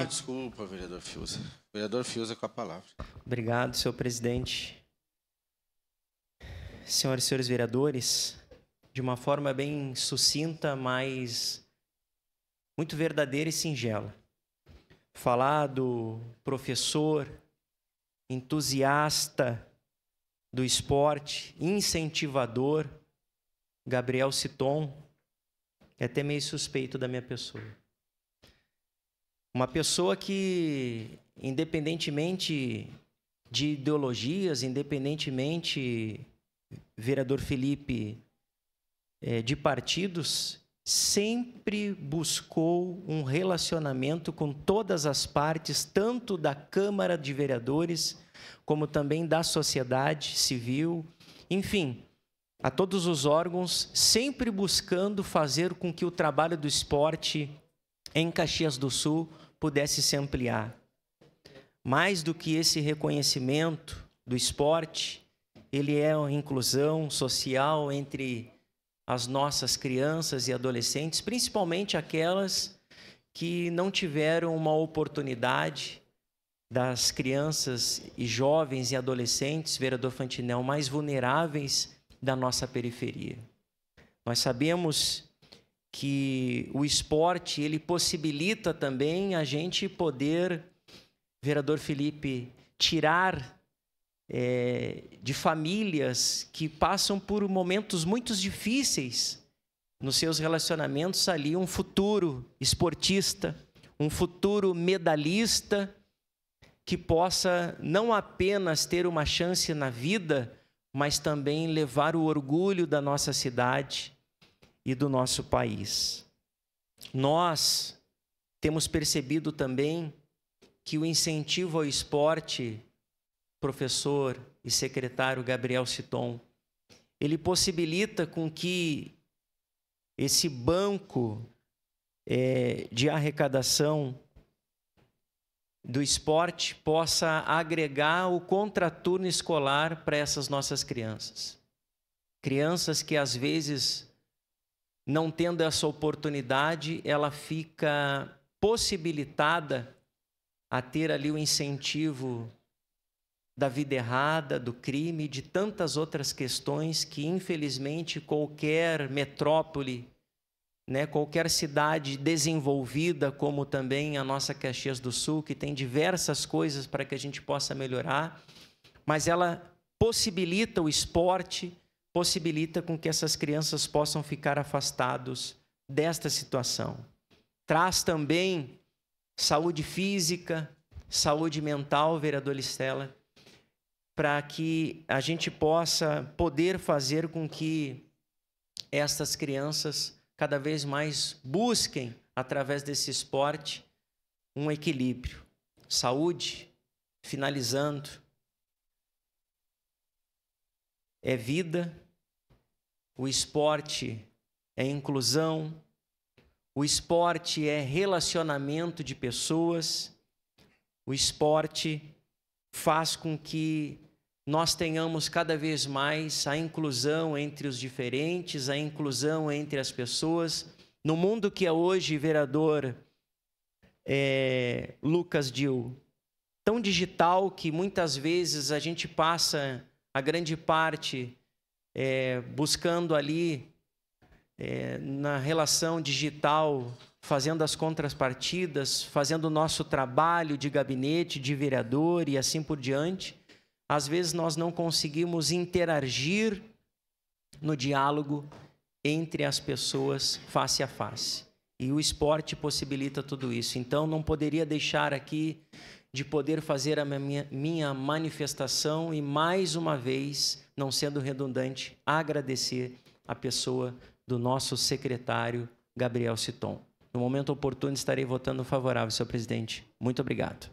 Desculpa, vereador Fiuza. Vereador Fiuza com a palavra. Obrigado, senhor presidente. Senhoras e senhores vereadores, de uma forma bem sucinta, mas muito verdadeira e singela. Falar do professor entusiasta do esporte, incentivador, Gabriel Citon, é até meio suspeito da minha pessoa. Uma pessoa que, independentemente de ideologias, independentemente, vereador Felipe, de partidos, sempre buscou um relacionamento com todas as partes, tanto da Câmara de Vereadores, como também da sociedade civil, enfim, a todos os órgãos, sempre buscando fazer com que o trabalho do esporte em Caxias do Sul pudesse se ampliar. Mais do que esse reconhecimento do esporte, ele é uma inclusão social entre as nossas crianças e adolescentes, principalmente aquelas que não tiveram uma oportunidade, das crianças e jovens e adolescentes, vereador Fantinel, mais vulneráveis da nossa periferia. Nós sabemos que o esporte, ele possibilita também a gente poder, vereador Felipe, tirar de famílias que passam por momentos muito difíceis nos seus relacionamentos ali, um futuro esportista, um futuro medalhista, que possa não apenas ter uma chance na vida, mas também levar o orgulho da nossa cidade e do nosso país. Nós temos percebido também que o incentivo ao esporte, professor e secretário Gabriel Citon, ele possibilita com que esse banco de arrecadação do esporte possa agregar o contraturno escolar para essas nossas crianças. Crianças que, às vezes, não tendo essa oportunidade, ela fica possibilitada a ter ali o incentivo da vida errada, do crime, de tantas outras questões que, infelizmente, qualquer metrópole, qualquer cidade desenvolvida, como também a nossa Caxias do Sul, que tem diversas coisas para que a gente possa melhorar, mas ela possibilita o esporte, possibilita com que essas crianças possam ficar afastados desta situação. Traz também saúde física, saúde mental, vereador Listela, para que a gente possa poder fazer com que estas crianças cada vez mais busquem, através desse esporte, um equilíbrio. Saúde, finalizando, é vida, o esporte é inclusão, o esporte é relacionamento de pessoas, o esporte faz com que nós tenhamos cada vez mais a inclusão entre os diferentes, a inclusão entre as pessoas. No mundo que é hoje, vereador Lucas Dil, tão digital que muitas vezes a gente passa a grande parte buscando ali na relação digital, fazendo as contrapartidas, fazendo o nosso trabalho de gabinete, de vereador e assim por diante. Às vezes nós não conseguimos interagir no diálogo entre as pessoas face a face. E o esporte possibilita tudo isso. Então, não poderia deixar aqui de poder fazer a minha manifestação e, mais uma vez, não sendo redundante, agradecer a pessoa do nosso secretário Gabriel Citon. No momento oportuno, estarei votando favorável, senhor presidente. Muito obrigado.